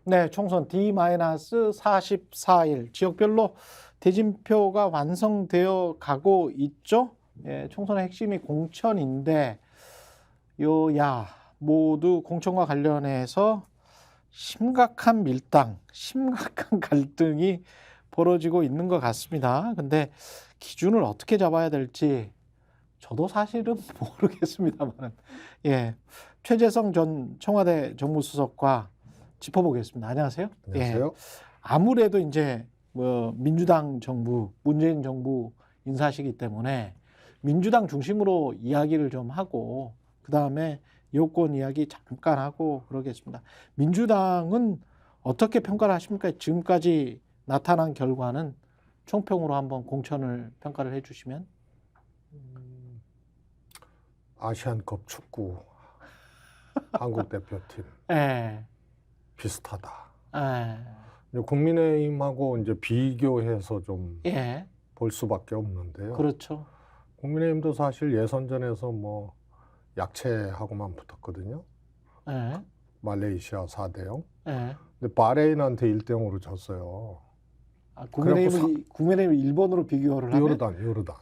네, 총선 D-44일 지역별로 대진표가 완성되어 가고 있죠. 예, 총선의 핵심이 공천인데 여야 모두 공천과 관련해서 심각한 밀당, 심각한 갈등이 벌어지고 있는 것 같습니다. 근데 기준을 어떻게 잡아야 될지 저도 사실은 모르겠습니다만, 예, 최재성 전 청와대 정무수석과 짚어보겠습니다. 안녕하세요. 예, 안녕하세요. 아무래도 이제 뭐 민주당 정부, 문재인 정부 인사시기 때문에 민주당 중심으로 이야기를 좀 하고 그 다음에 여권 이야기 잠깐 하고 그러겠습니다. 민주당은 어떻게 평가를 하십니까? 지금까지 나타난 결과는 총평으로 한번 공천을 평가를 해주시면. 아시안컵 축구 한국 대표팀 예, 비슷하다. 예, 이제 국민의힘하고 이제 비교해서 좀 예, 볼 수밖에 없는데요. 그렇죠. 국민의힘도 사실 예선전에서 뭐 약체하고만 붙었거든요. 예, 말레이시아 4대0. 예. 근데 바레인한테 1대0으로 졌어요. 아, 국민의힘을 일본으로 비교를 하면 요르단.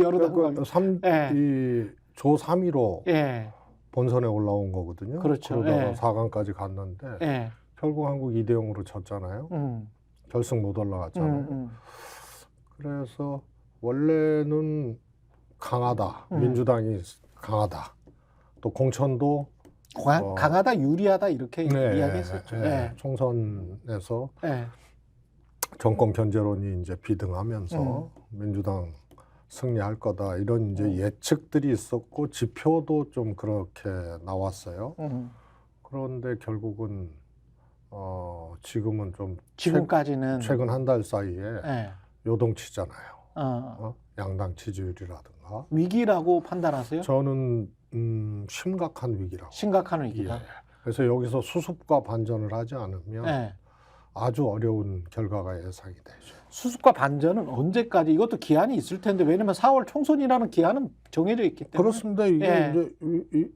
여러 그러니까 예. 조 3위로 예, 본선에 올라온 거거든요. 그렇죠. 그러다가 예. 4강까지 갔는데 예, 결국 한국 2대0으로 졌잖아요. 결승 못 올라갔잖아요. 그래서 원래는 강하다. 민주당이 강하다. 또 공천도 강하다, 유리하다 이렇게 네, 이야기했었죠. 예, 총선에서 예, 정권 견제론이 이제 비등하면서 민주당 승리할 거다 이런 이제 예측들이 있었고 지표도 좀 그렇게 나왔어요. 그런데 결국은 지금은 좀 지금까지는 최근 한 달 사이에 예, 요동치잖아요. 양당 지지율이라든가. 위기라고 판단하세요? 저는 심각한 위기라고. 심각한 위기다. 예. 그래서 여기서 수습과 반전을 하지 않으면 예. 아주 어려운 결과가 예상이 되죠. 수습과 반전은 언제까지? 이것도 기한이 있을 텐데 왜냐면 4월 총선이라는 기한은 정해져 있기 때문에. 그렇습니다. 이게 예. 이제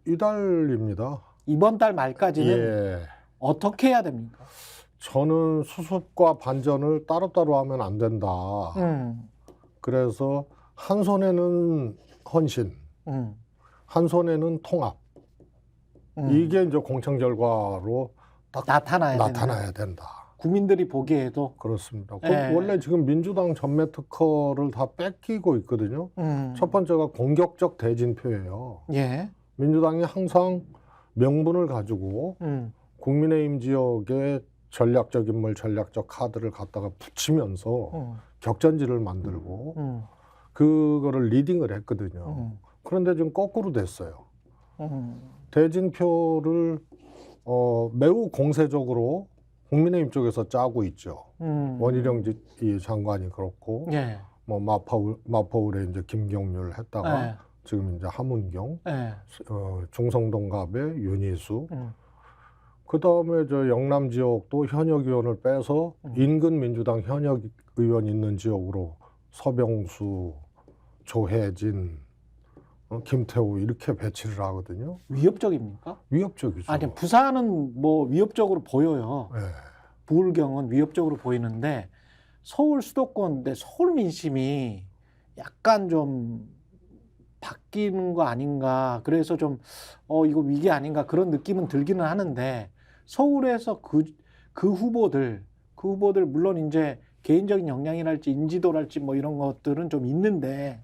이달입니다. 이번 달 말까지는 예. 어떻게 해야 됩니까? 저는 수습과 반전을 따로따로 하면 안 된다. 그래서 한 손에는 헌신, 한 손에는 통합. 이게 이제 공천 결과로 딱 나타나야 된다. 국민들이 보기에도. 그렇습니다. 예. 원래 지금 민주당 전매 특허를 다 뺏기고 있거든요. 첫 번째가 공격적 대진표예요. 예. 민주당이 항상 명분을 가지고 국민의힘 지역에 전략적 인물, 전략적 카드를 갖다가 붙이면서 격전지를 만들고 그거를 리딩을 했거든요. 그런데 지금 거꾸로 됐어요. 대진표를 매우 공세적으로 국민의힘 쪽에서 짜고 있죠. 원희룡 장관이 그렇고, 예. 뭐 마포울에 이제 김경률 했다가 예. 지금 이제 하문경, 예. 중성동갑의 윤희수. 그 다음에 저 영남 지역도 현역 의원을 빼서 인근 민주당 현역 의원 있는 지역으로 서병수, 조혜진, 김태우 이렇게 배치를 하거든요. 위협적입니까? 위협적이죠. 아니, 부산은 뭐 위협적으로 보여요. 네. 부울경은 위협적으로 보이는데 서울 수도권, 내 서울 민심이 약간 좀 바뀌는 거 아닌가. 그래서 좀 이거 위기 아닌가 그런 느낌은 들기는 하는데 서울에서 그 후보들 물론 이제 개인적인 역량이랄지 인지도랄지 뭐 이런 것들은 좀 있는데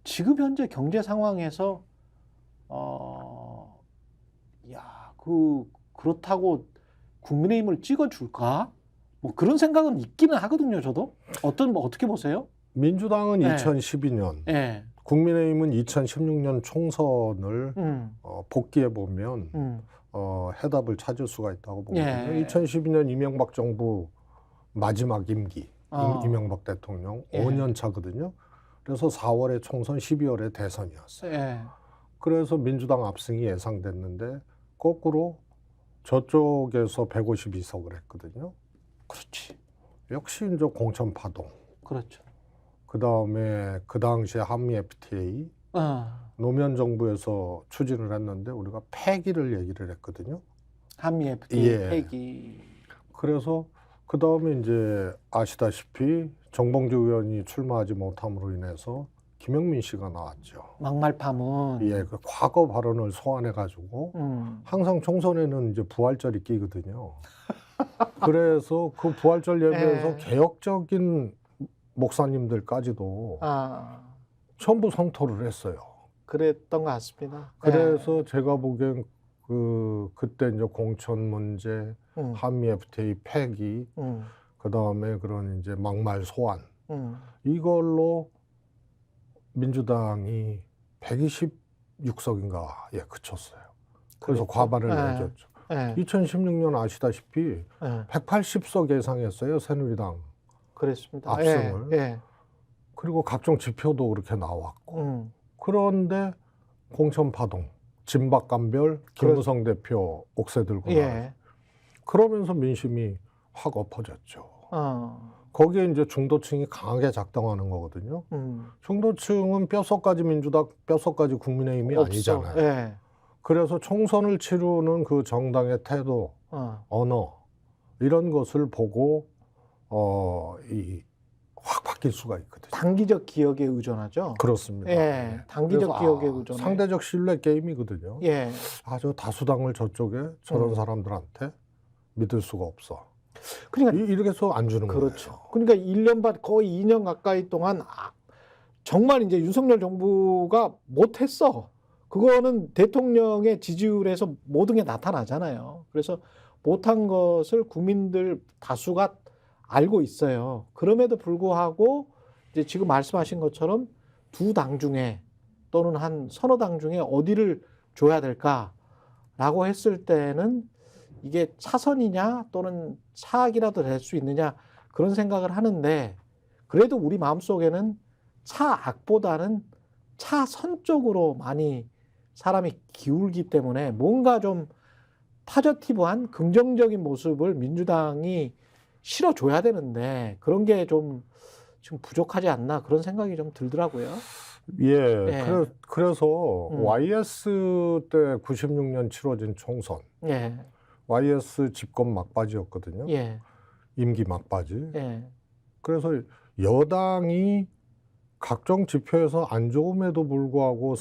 지금 현재 경제 상황에서 그렇다고 국민의힘을 찍어줄까? 뭐 그런 생각은 있기는 하거든요. 저도 어떻게 보세요? 민주당은 네. 2012년, 예. 국민의힘은 2016년 총선을 복귀해 보면 해답을 찾을 수가 있다고 보거든요. 예. 2012년 이명박 정부 마지막 임기, 이명박 대통령 예. 5년 차거든요. 그래서 4월에 총선, 12월에 대선이었어요. 예. 그래서 민주당 압승이 예상됐는데 거꾸로 저쪽에서 152석을 했거든요. 그렇지. 역시 이제 공천 파동. 그렇죠. 그 다음에 그 당시에 한미 FTA 노무현 정부에서 추진을 했는데 우리가 폐기를 얘기를 했거든요. 한미 FTA 예. 폐기. 그래서 그 다음에 이제 아시다시피 정봉주 의원이 출마하지 못함으로 인해서 김영민 씨가 나왔죠. 막말 파문. 예, 그 과거 발언을 소환해가지고 항상 총선에는 이제 부활절이 끼거든요. 그래서 그 부활절 예배에서 예. 개혁적인 목사님들까지도 전부 성토를 했어요. 그랬던 것 같습니다. 그래서 제가 보기엔 그때 이제 공천 문제, 한미 FTA 폐기, 그 다음에 그런 이제 막말 소환, 이걸로 민주당이 126석인가에 그쳤어요. 그래서 그랬죠. 과반을 내줬죠. 2016년 아시다시피 180석 예상했어요, 새누리당. 그랬습니다. 압승을. 그리고 각종 지표도 그렇게 나왔고. 그런데 공천파동, 진박감별, 김무성 대표 옥새 들고 나와요. 그러면서 민심이 확 엎어졌죠. 거기에 이제 중도층이 강하게 작동하는 거거든요. 중도층은 뼛속까지 민주당, 뼛속까지 국민의힘이 아니잖아요. 그래서 총선을 치르는 그 정당의 태도, 언어, 이런 것을 보고 확 바뀔 수가 있거든요. 단기적 기억에 의존하죠. 그렇습니다. 단기적 기억에 의존. 상대적 신뢰 게임이거든요. 저 다수당을 저쪽에 저런 사람들한테 믿을 수가 없어. 그러니까 이렇게 해서 안 주는 거예요. 그렇죠. 그러니까 1년 반 거의 2년 가까이 동안 정말 이제 윤석열 정부가 못했어. 그거는 대통령의 지지율에서 모든 게 나타나잖아요. 그래서 못한 것을 국민들 다수가 알고 있어요. 그럼에도 불구하고 이제 지금 말씀하신 것처럼 두 당 중에 또는 한 서너 당 중에 어디를 줘야 될까라고 했을 때는 이게 차선이냐 또는 차악이라도 될 수 있느냐 그런 생각을 하는데 그래도 우리 마음속에는 차악보다는 차선 쪽으로 많이 사람이 기울기 때문에 뭔가 좀 파저티브한 긍정적인 모습을 민주당이 실어줘야 되는데 그런 게 좀 지금 부족하지 않나 그런 생각이 좀 들더라고요. 그래서 YS 때 96년 치러진 총선, YS 집권 막바지였거든요. 임기 막바지. 그래서 여당이 각종 지표에서 안 좋음에도 불구하고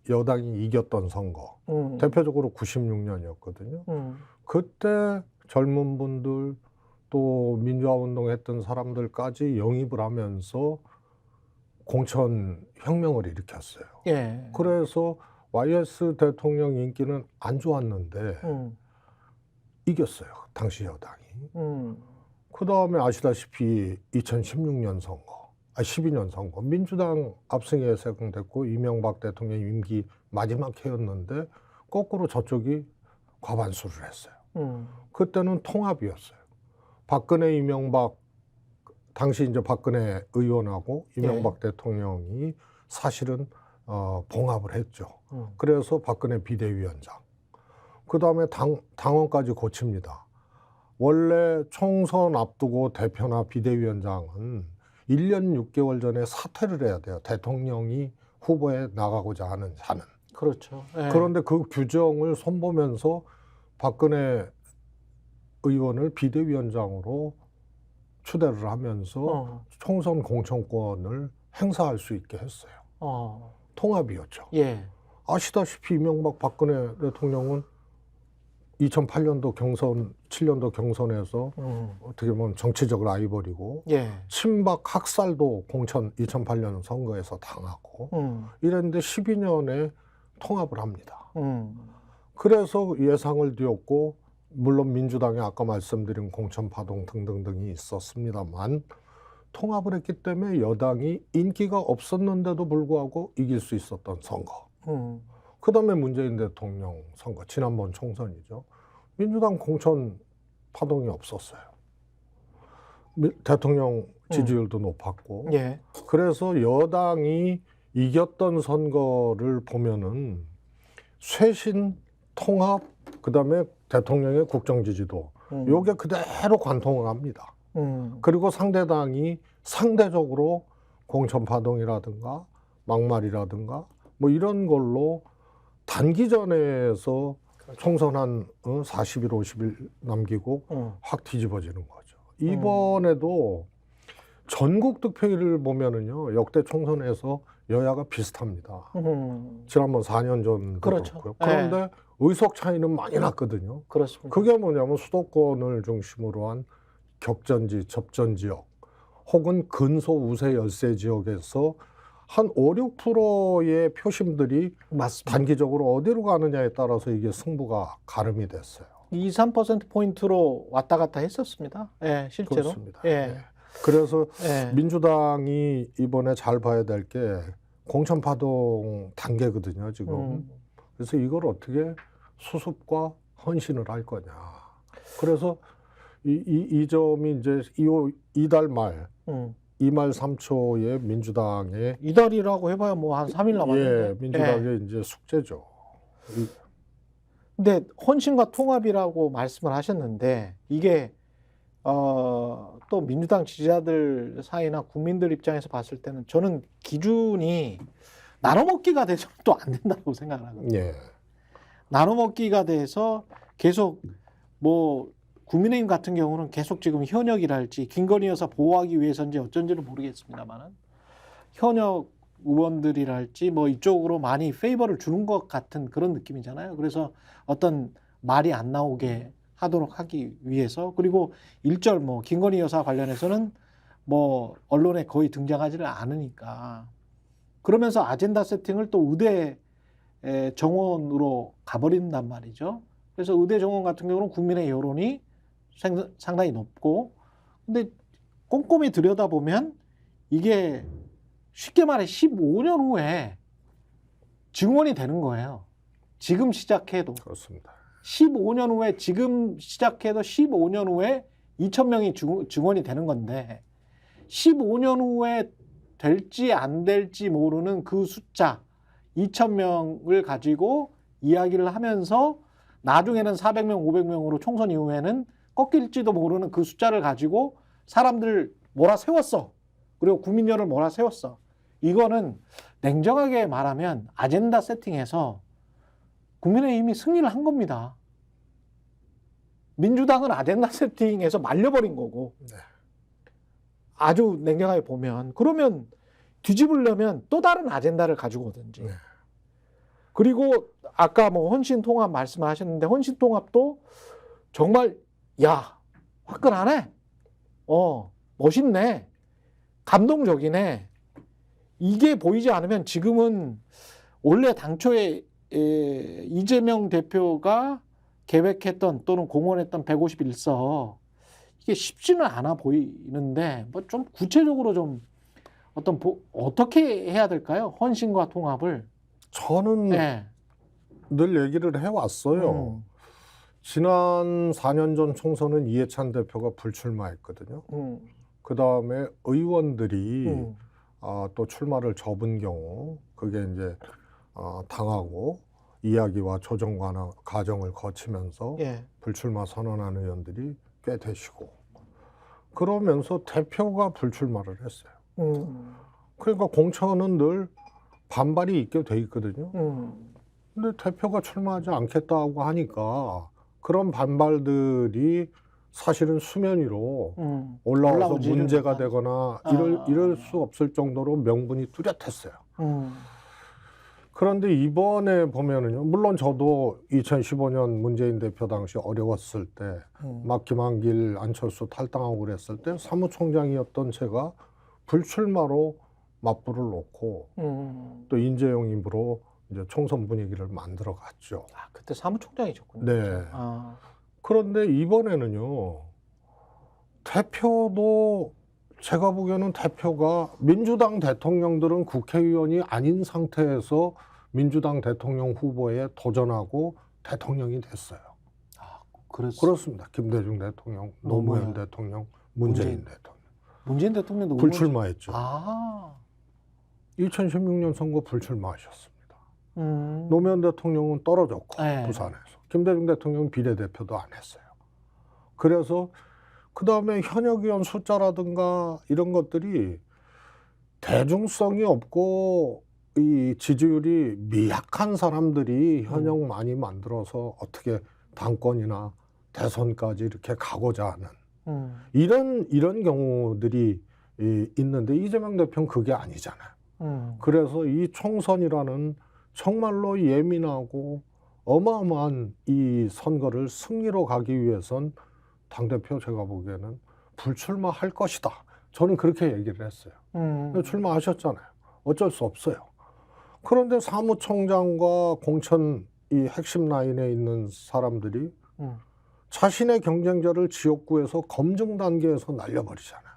여당이 이겼던 선거, 대표적으로 96년이었거든요. 그때 젊은 분들 또 민주화운동 했던 사람들까지 영입을 하면서 공천 혁명을 일으켰어요. 그래서 YS 대통령 인기는 안 좋았는데 이겼어요. 당시 여당이. 그 다음에 아시다시피 2016년 선거, 12년 선거, 민주당 압승에 예상됐고 이명박 대통령 임기 마지막 해였는데 거꾸로 저쪽이 과반수를 했어요. 그때는 통합이었어요. 박근혜, 이명박, 당시 이제 박근혜 의원하고 이명박 대통령이 사실은 봉합을 했죠. 그래서 박근혜 비대위원장. 그 다음에 당원까지 고칩니다. 원래 총선 앞두고 대표나 비대위원장은 1년 6개월 전에 사퇴를 해야 돼요. 대통령이 후보에 나가고자 하는 자는. 그렇죠. 그런데 그 규정을 손보면서 박근혜 의원을 비대위원장으로 추대를 하면서 총선 공천권을 행사할 수 있게 했어요. 통합이었죠. 아시다시피 이명박 박근혜 대통령은 2008년도 경선, 7년도 경선에서 어떻게 보면 정치적 라이벌이고 친박 학살도 공천 2008년 선거에서 당하고 이랬는데 12년에 통합을 합니다. 그래서 예상을 뒤엎고 물론 민주당이 아까 말씀드린 공천파동 등등등이 있었습니다만 통합을 했기 때문에 여당이 인기가 없었는데도 불구하고 이길 수 있었던 선거. 그 다음에 문재인 대통령 선거, 지난번 총선이죠. 민주당 공천 파동이 없었어요. 대통령 지지율도 높았고. 그래서 여당이 이겼던 선거를 보면은 쇄신, 통합, 그 다음에 대통령의 국정 지지도 요게 그대로 관통을 합니다. 그리고 상대당이 상대적으로 공천 파동이라든가 막말이라든가 뭐 이런 걸로 단기전에서 총선 한 40일, 50일 남기고 확 뒤집어지는 거죠. 이번에도 전국 득표율을 보면은요, 역대 총선에서 여야가 비슷합니다. 지난번 4년 전도 그렇죠. 그렇고요. 그런데 의석 차이는 많이 났거든요. 그렇습니다. 그게 뭐냐면 수도권을 중심으로 한 격전지, 접전 지역 혹은 근소 우세 열세 지역에서 한 5, 6%의 표심들이 맞습니다. 단기적으로 어디로 가느냐에 따라서 이게 승부가 가름이 됐어요. 2, 3%포인트로 왔다 갔다 했었습니다. 예, 실제로. 그렇습니다. 예. 네. 그래서 예. 민주당이 이번에 잘 봐야 될 게 공천파동 단계거든요, 지금. 그래서 이걸 어떻게 수습과 헌신을 할 거냐. 그래서 이 점이 이제 이달 말, 2말 3초에 민주당의 이달이라고 해봐야 뭐 한 3일 남았는데. 예, 민주당의 이제 숙제죠. 근데 헌신과 통합이라고 말씀을 하셨는데 이게 또 민주당 지지자들 사이나 국민들 입장에서 봤을 때는 저는 기준이 나눠먹기가 돼서 또 안 된다고 생각을 하거든요. 예. 나눠먹기가 돼서 계속 뭐 국민의힘 같은 경우는 계속 지금 현역이랄지 김건희 여사 보호하기 위해서인지 어쩐지는 모르겠습니다만은 현역 의원들이랄지 뭐 이쪽으로 많이 페이버를 주는 것 같은 그런 느낌이잖아요. 그래서 어떤 말이 안 나오게 하도록 하기 위해서 그리고 일절 뭐 김건희 여사 관련해서는 뭐 언론에 거의 등장하지를 않으니까 그러면서 아젠다 세팅을 또 의대 정원으로 가버린단 말이죠. 그래서 의대 정원 같은 경우는 국민의 여론이 상당히 높고 근데 꼼꼼히 들여다보면 이게 쉽게 말해 15년 후에 증원이 되는 거예요. 지금 시작해도. 그렇습니다. 15년 후에 지금 시작해도 15년 후에 2,000명이 증원이 되는 건데 15년 후에 될지 안 될지 모르는 그 숫자 2,000명을 가지고 이야기를 하면서 나중에는 400명, 500명으로 총선 이후에는 꺾일지도 모르는 그 숫자를 가지고 사람들 몰아세웠어. 그리고 국민열을 몰아세웠어. 이거는 냉정하게 말하면 아젠다 세팅에서 국민의힘이 승리를 한 겁니다. 민주당은 아젠다 세팅에서 말려버린 거고 네. 아주 냉정하게 보면 그러면 뒤집으려면 또 다른 아젠다를 가지고 오든지 네. 그리고 아까 뭐 헌신통합 말씀하셨는데 헌신통합도 정말 야 화끈하네 멋있네 감동적이네 이게 보이지 않으면 지금은 원래 당초에 이재명 대표가 계획했던 또는 공언했던 151석 이게 쉽지는 않아 보이는데 뭐 좀 구체적으로 좀 어떻게 해야 될까요? 헌신과 통합을. 저는 네. 늘 얘기를 해왔어요. 지난 4년 전 총선은 이해찬 대표가 불출마했거든요. 그 다음에 의원들이 또 출마를 접은 경우 그게 이제 당하고 이야기와 조정 과정을 거치면서 예. 불출마 선언한 의원들이 꽤 되시고 그러면서 대표가 불출마를 했어요. 그러니까 공천은 늘 반발이 있게 돼 있거든요. 근데 대표가 출마하지 않겠다고 하니까 그런 반발들이 사실은 수면 위로 올라와서 올라오지는 문제가 못하는. 되거나 이럴 수 없을 정도로 명분이 뚜렷했어요. 그런데 이번에 보면은요, 물론 저도 2015년 문재인 대표 당시 어려웠을 때, 막 김한길, 안철수 탈당하고 그랬을 때 사무총장이었던 제가 불출마로 맞불을 놓고 또 인재영 입으로 이제 총선 분위기를 만들어 갔죠. 아, 그때 사무총장이셨군요. 네. 그런데 이번에는요, 대표도 제가 보기에는 대표가 민주당 대통령들은 국회의원이 아닌 상태에서 민주당 대통령 후보에 도전하고 대통령이 됐어요. 아, 그렇습니다. 김대중 대통령, 노무현 대통령, 문재인 대통령. 문재인 대통령도 불출마했죠. 2016년 선거 불출마하셨습니다. 노무현 대통령은 떨어졌고 부산에서. 김대중 대통령은 비례대표도 안 했어요. 그래서 그 다음에 현역 의원 숫자라든가 이런 것들이 대중성이 없고 이 지지율이 미약한 사람들이 현역 많이 만들어서 어떻게 당권이나 대선까지 이렇게 가고자 하는 이런 경우들이 있는데 이재명 대표는 그게 아니잖아요. 그래서 이 총선이라는 정말로 예민하고 어마어마한 이 선거를 승리로 가기 위해선 당대표 제가 보기에는 불출마할 것이다. 저는 그렇게 얘기를 했어요. 출마하셨잖아요. 어쩔 수 없어요. 그런데 사무총장과 공천 이 핵심 라인에 있는 사람들이 자신의 경쟁자를 지역구에서 검증 단계에서 날려버리잖아요.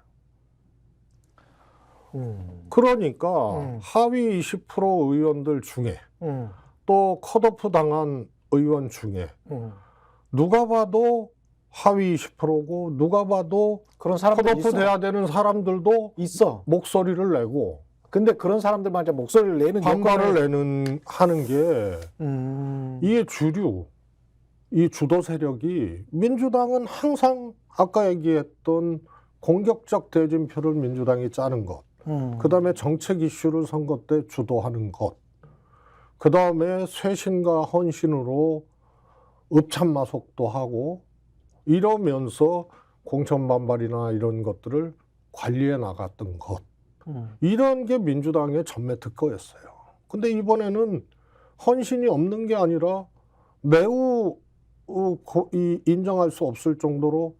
그러니까 하위 20% 의원들 중에 또 컷오프 당한 의원 중에 누가 봐도 하위 20%고 누가 봐도 그런 사람들 컷오프 돼야 되는 사람들도 있어. 목소리를 내고 근데 그런 사람들만 이제 목소리를 내는 반발을 하는 게 이게 주류, 이 주도 세력이 민주당은 항상 아까 얘기했던 공격적 대진표를 민주당이 짜는 것, 그다음에 정책 이슈를 선거 때 주도하는 것, 그다음에 쇄신과 헌신으로 읍참마속도 하고 이러면서 공천 반발이나 이런 것들을 관리해 나갔던 것, 이런 게 민주당의 전매 특허였어요. 근데 이번에는 헌신이 없는 게 아니라 매우 인정할 수 없을 정도로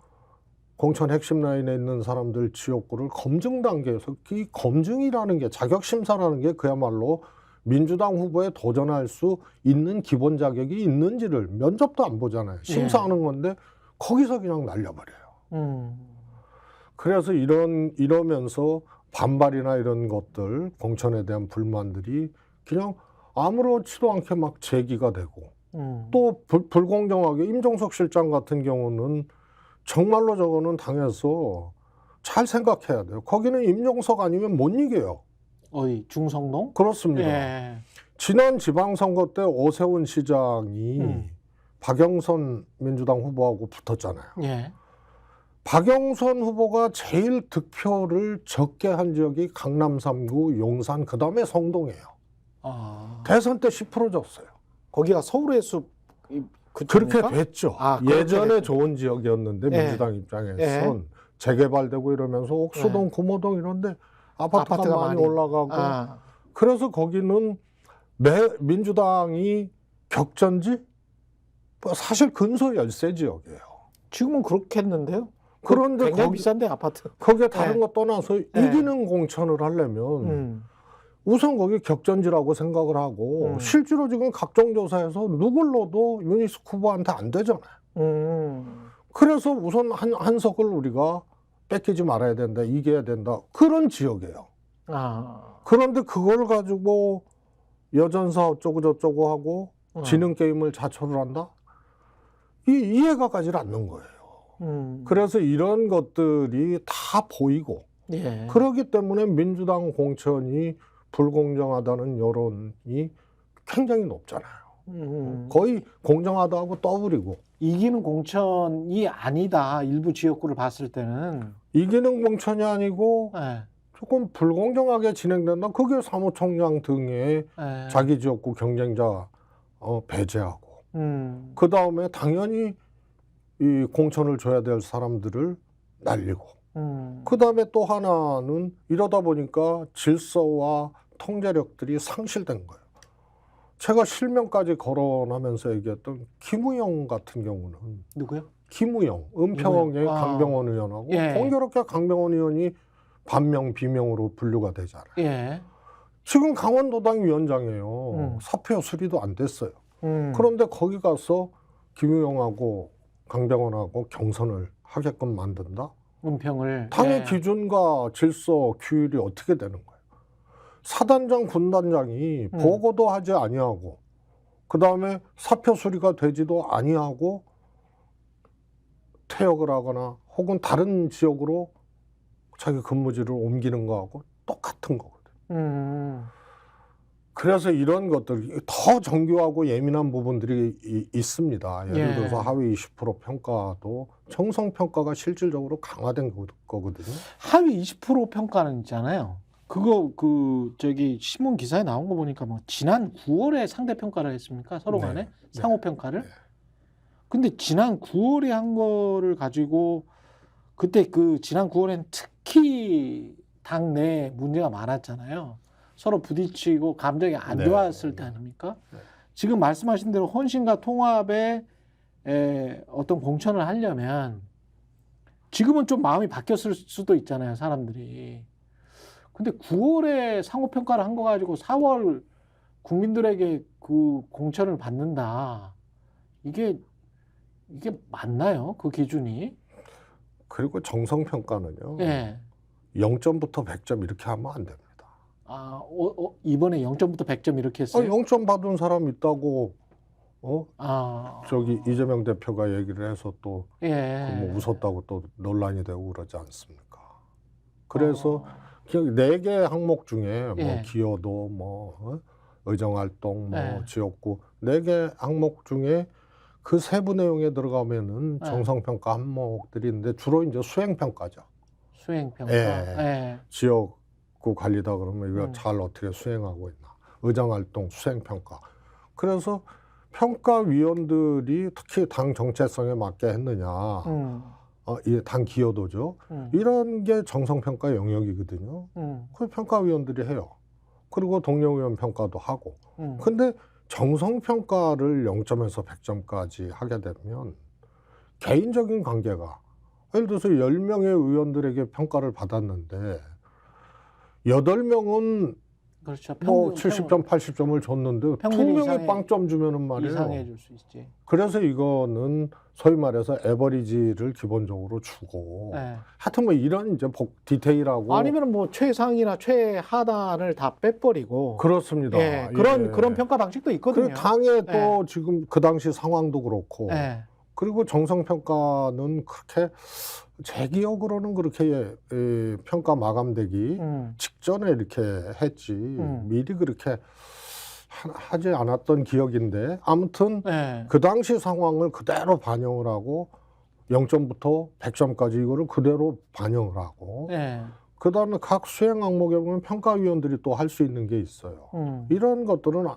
공천 핵심 라인에 있는 사람들 지역구를 검증 단계에서 이 검증이라는 게 자격심사라는 게 그야말로 민주당 후보에 도전할 수 있는 기본 자격이 있는지를 면접도 안 보잖아요. 심사하는 건데 거기서 그냥 날려버려요. 그래서 이러면서 반발이나 이런 것들, 공천에 대한 불만들이 그냥 아무렇지도 않게 막 제기가 되고 또 불공정하게 임종석 실장 같은 경우는 정말로 저거는 당에서 잘 생각해야 돼요. 거기는 임종석 아니면 못 이겨요. 어이 중성동? 그렇습니다. 예. 지난 지방선거 때 오세훈 시장이 박영선 민주당 후보하고 붙었잖아요. 예. 박영선 후보가 제일 득표를 적게 한 지역이 강남 3구, 용산, 그 다음에 성동이에요. 대선 때 10% 졌어요. 거기가 서울의 숲 그렇게 됐죠. 예전에 됐죠. 좋은 지역이었는데 민주당 입장에선 재개발되고 이러면서 옥수동, 구모동 이런데 아파트가 많이 올라가고 그래서 거기는 민주당이 격전지? 사실 근소 열세 지역이에요. 지금은 그렇겠는데요? 그런데 굉장히 비싼데 아파트. 거기에 다른 거 떠나서 이기는 공천을 하려면 우선 거기 격전지라고 생각을 하고 실제로 지금 각종 조사에서 누굴 넣어도 유니스 후보한테 안 되잖아요. 그래서 우선 한석을 우리가 뺏기지 말아야 된다, 이겨야 된다, 그런 지역이에요. 그런데 그걸 가지고 여전사 어쩌고 저쩌고 하고 지능 게임을 자초를 한다? 이해가 가지 않는 거예요. 그래서 이런 것들이 다 보이고 그렇기 때문에 민주당 공천이 불공정하다는 여론이 굉장히 높잖아요. 거의 공정하다고 떠버리고 이기는 공천이 아니다. 일부 지역구를 봤을 때는 이기는 공천이 아니고 조금 불공정하게 진행된다. 그게 사무총장 등의 자기 지역구 경쟁자 배제하고 그 다음에 당연히 이 공천을 줘야 될 사람들을 날리고 그 다음에 또 하나는 이러다 보니까 질서와 통제력들이 상실된 거예요. 제가 실명까지 거론하면서 얘기했던 김우영 같은 경우는 누구요? 김우영, 은평의 강병원 의원하고 공교롭게 강병원 의원이 반명 비명으로 분류가 되잖아요. 지금 강원도당 위원장이에요. 사표 수리도 안 됐어요. 그런데 거기 가서 김우영하고 강병원하고 경선을 하게끔 만든다? 은평을. 당의 기준과 질서, 규율이 어떻게 되는 거예요? 사단장, 군단장이 보고도 하지 아니하고 그 다음에 사표 수리가 되지도 아니하고 퇴역을 하거나 혹은 다른 지역으로 자기 근무지를 옮기는 거하고 똑같은 거거든요. 그래서 이런 것들 더 정교하고 예민한 부분들이 있습니다. 예를 들어서 하위 20% 평가도 정성평가가 실질적으로 강화된 거거든요. 하위 20% 평가는 있잖아요. 그거 저기 신문 기사에 나온 거 보니까 뭐 지난 9월에 상대 평가를 했습니까? 서로 간에 상호 평가를. 네. 근데 지난 9월에 한 거를 가지고 그때 지난 9월엔 특히 당내 문제가 많았잖아요. 서로 부딪히고 감정이 안 네. 좋았을 때 아닙니까? 네. 지금 말씀하신 대로 헌신과 통합에 어떤 공천을 하려면 지금은 좀 마음이 바뀌었을 수도 있잖아요, 사람들이. 근데 9월에 상호평가를 한 거 가지고 4월 국민들에게 그 공천을 받는다. 이게 맞나요? 그 기준이? 그리고 정성평가는요. 예. 0점부터 100점 이렇게 하면 안 됩니다. 아, 이번에 0점부터 100점 이렇게 했어요? 0점 받은 사람 있다고 아, 저기 이재명 대표가 얘기를 해서 또 예. 뭐 웃었다고 또 논란이 되고 그러지 않습니까? 그래서 어, 그냥 4개 항목 중에 뭐 예. 기여도 뭐 의정활동 뭐 예. 지역구 4개 항목 중에 그 세부 내용에 들어가면은 예. 정성평가 항목들이 있는데 주로 이제 수행평가죠. 수행평가. 예. 예. 지역구 관리다 그러면 이거 음. 잘 어떻게 수행하고 있나. 의정활동 수행평가. 그래서 평가위원들이 특히 당 정체성에 맞게 했느냐. 이 당 기여도죠. 이런 게 정성평가 영역이거든요. 그 평가위원들이 해요. 그리고 동료위원 평가도 하고. 근데 정성평가를 0점에서 100점까지 하게 되면 개인적인 관계가 예를 들어서 10명의 의원들에게 평가를 받았는데 8명은 그렇죠. 뭐 70점, 80점을 줬는데 평균 2명이 빵점 주면은 말이에요. 이상해 줄 수 있지. 그래서 이거는 소위 말해서 에버리지를 기본적으로 주고 예. 하여튼 뭐 이런 이제 디테일하고 아니면 뭐 최상이나 최하단을 다 빼버리고. 그렇습니다. 예. 그런 평가 방식도 있거든요. 그 당에 또 지금 그 당시 상황도 그렇고 예. 그리고 정성평가는 그렇게 제 기억으로는 그렇게 평가 마감되기 직전에 이렇게 했지 미리 그렇게 하지 않았던 기억인데 아무튼 예. 그 당시 상황을 그대로 반영을 하고 0점부터 100점까지 이거를 그대로 반영을 하고 예. 그다음에 각 수행 항목에 보면 평가위원들이 또 할 수 있는 게 있어요. 이런 것들은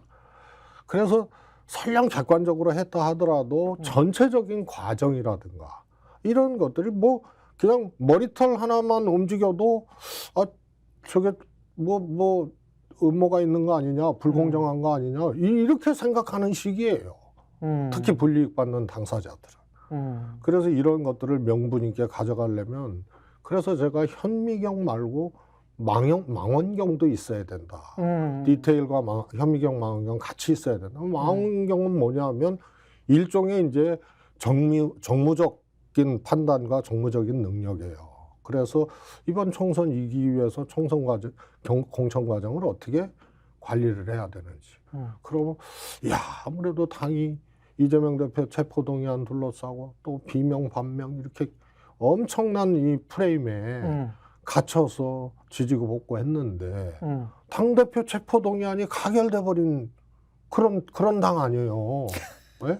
그래서 설령 객관적으로 했다 하더라도 전체적인 과정이라든가 이런 것들이 뭐 그냥 머리털 하나만 움직여도 저게 뭐 음모가 있는 거 아니냐 불공정한 거 아니냐 이렇게 생각하는 시기예요. 특히 불이익 받는 당사자들은. 그래서 이런 것들을 명분 있게 가져가려면 그래서 제가 현미경 말고 망원경도 있어야 된다. 디테일과 현미경, 망원경 같이 있어야 된다. 망원경은 뭐냐면 일종의 이제 정무적인 판단과 정무적인 능력이에요. 그래서 이번 총선 이기기 위해서 총선 과정, 공천 과정을 어떻게 관리를 해야 되는지. 그러면 아무래도 당이 이재명 대표 체포동의안 둘러싸고 또 비명 반명 이렇게 엄청난 이 프레임에 갇혀서 지지고 복구했는데 당대표 체포동의안이 가결돼 버린 그런 당 아니에요. 왜?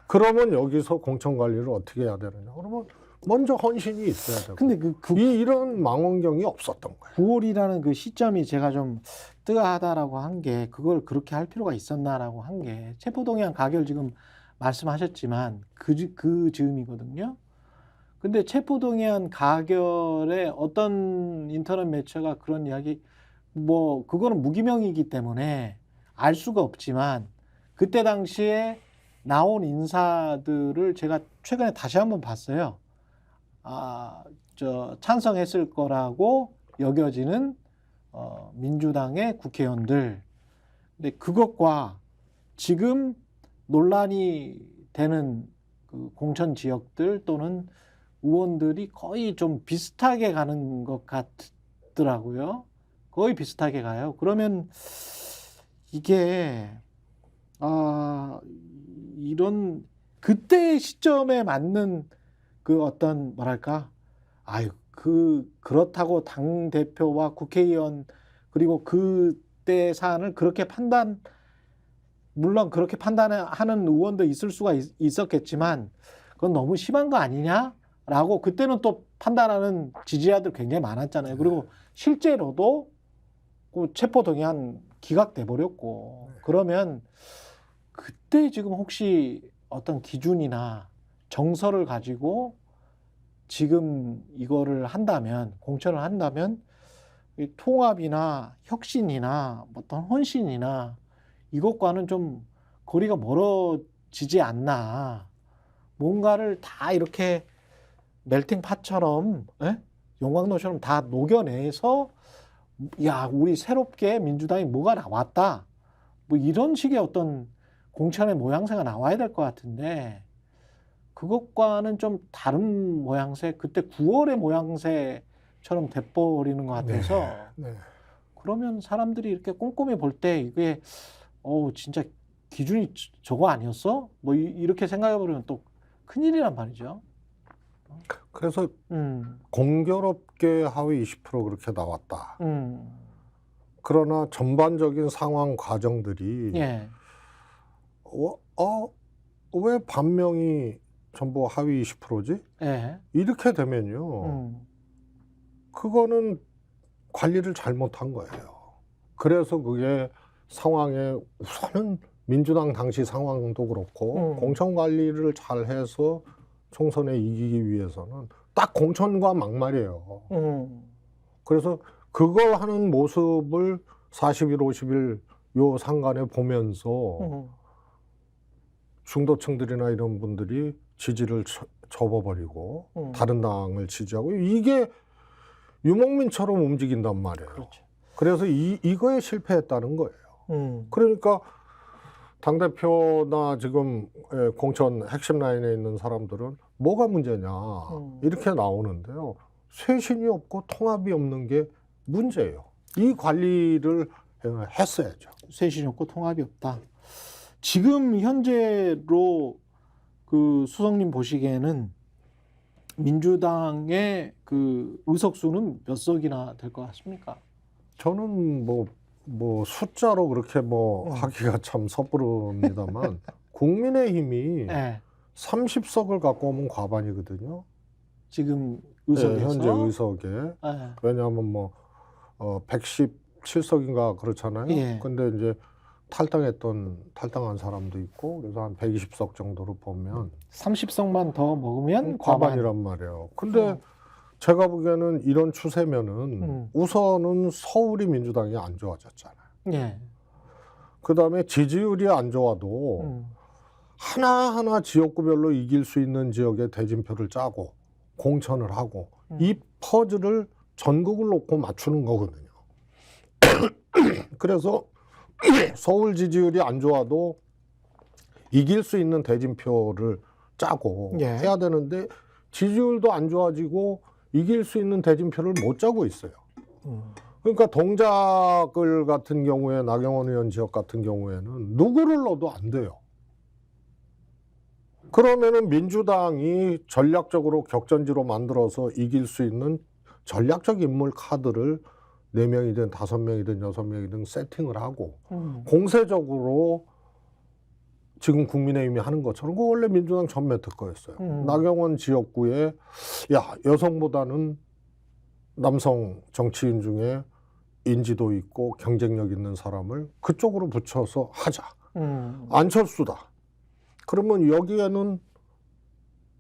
그러면 여기서 공천 관리를 어떻게 해야 되느냐? 그러면 먼저 헌신이 있어야 되고. 근데 이런 망원경이 없었던 거예요. 9월이라는 그 시점이 제가 좀 뜨거하다라고 한 게 그걸 그렇게 할 필요가 있었나라고 한 게 체포동의안 가결 지금 말씀하셨지만 그 즈음이거든요. 근데 체포동의안 가결에 어떤 인터넷 매체가 그런 이야기 뭐 그거는 무기명이기 때문에 알 수가 없지만 그때 당시에 나온 인사들을 제가 최근에 다시 한번 봤어요. 찬성했을 거라고 여겨지는 민주당의 국회의원들. 근데 그것과 지금 논란이 되는 그 공천 지역들 또는 의원들이 거의 좀 비슷하게 가는 것 같더라고요. 거의 비슷하게 가요. 그러면 이게 이런 그때 시점에 맞는 그 어떤 뭐랄까 그렇다고 당 대표와 국회의원 그리고 그때 사안을 그렇게 물론 그렇게 판단하는 의원도 있을 수가 있었겠지만 그건 너무 심한 거 아니냐라고 그때는 또 판단하는 지지자들 굉장히 많았잖아요. 그리고 실제로도 그 체포동의안 기각돼 버렸고 그러면 그때 지금 혹시 어떤 기준이나 정서를 가지고 지금 이거를 한다면 공천을 한다면 이 통합이나 혁신이나 어떤 헌신이나 이것과는 좀 거리가 멀어지지 않나. 뭔가를 다 이렇게 멜팅팟처럼 용광로처럼 다 녹여내서 야 우리 새롭게 민주당이 뭐가 나왔다. 뭐 이런 식의 어떤 공천의 모양새가 나와야 될 것 같은데 그것과는 좀 다른 모양새, 그때 9월의 모양새처럼 돼버리는 것 같아서 네. 그러면 사람들이 이렇게 꼼꼼히 볼 때 이게 진짜 기준이 저거 아니었어? 뭐 이렇게 생각해버리면 또 큰일이란 말이죠. 그래서 공교롭게 하위 20% 그렇게 나왔다. 그러나 전반적인 상황 과정들이 예. 왜 반명이 전부 하위 20%지? 예. 이렇게 되면요. 그거는 관리를 잘못한 거예요. 그래서 그게 상황에 우선은 민주당 당시 상황도 그렇고 공천 관리를 잘해서 총선에 이기기 위해서는 딱 공천과 막말이에요. 그래서 그걸 하는 모습을 40일, 50일 요 상간에 보면서 중도층들이나 이런 분들이 지지를 접어버리고 다른 당을 지지하고 이게 유목민처럼 움직인단 말이에요. 그렇죠. 그래서 이거에 실패했다는 거예요. 그러니까 당대표나 지금 공천 핵심 라인에 있는 사람들은 뭐가 문제냐 이렇게 나오는데요. 쇄신이 없고 통합이 없는 게 문제예요. 이 관리를 했어야죠. 쇄신이 없고 통합이 없다. 지금 현재로 그 수석님 보시기에는 민주당의 그 의석수는 몇 석이나 될 것 같습니까? 저는 뭐 숫자로 그렇게 하기가 참 섣부릅니다만 국민의힘이 네. 30석을 갖고 오면 과반이거든요. 지금 의석에서 현재 의석에. 네. 왜냐하면 117석인가 그렇잖아요. 예. 근데 이제 탈당한 사람도 있고 그래서 한 120석 정도로 보면 30석만 더 먹으면 과반이란 말이에요. 근데 제가 보기에는 이런 추세면은 우선은 서울이 민주당이 안 좋아졌잖아요. 예. 그다음에 지지율이 안 좋아도 하나하나 지역구별로 이길 수 있는 지역에 대진표를 짜고 공천을 하고 이 퍼즐을 전국을 놓고 맞추는 거거든요. 그래서 서울 지지율이 안 좋아도 이길 수 있는 대진표를 짜고 예. 해야 되는데 지지율도 안 좋아지고 이길 수 있는 대진표를 못 짜고 있어요. 그러니까 동작을 같은 경우에 나경원 의원 지역 같은 경우에는 누구를 넣어도 안 돼요. 그러면은 민주당이 전략적으로 격전지로 만들어서 이길 수 있는 전략적 인물 카드를 4명이든 5명이든 6명이든 세팅을 하고 공세적으로 지금 국민의힘이 하는 것처럼 그거 원래 민주당 전매 특허였어요. 나경원 지역구에 여성보다는 남성 정치인 중에 인지도 있고 경쟁력 있는 사람을 그쪽으로 붙여서 하자. 안철수다. 그러면 여기에는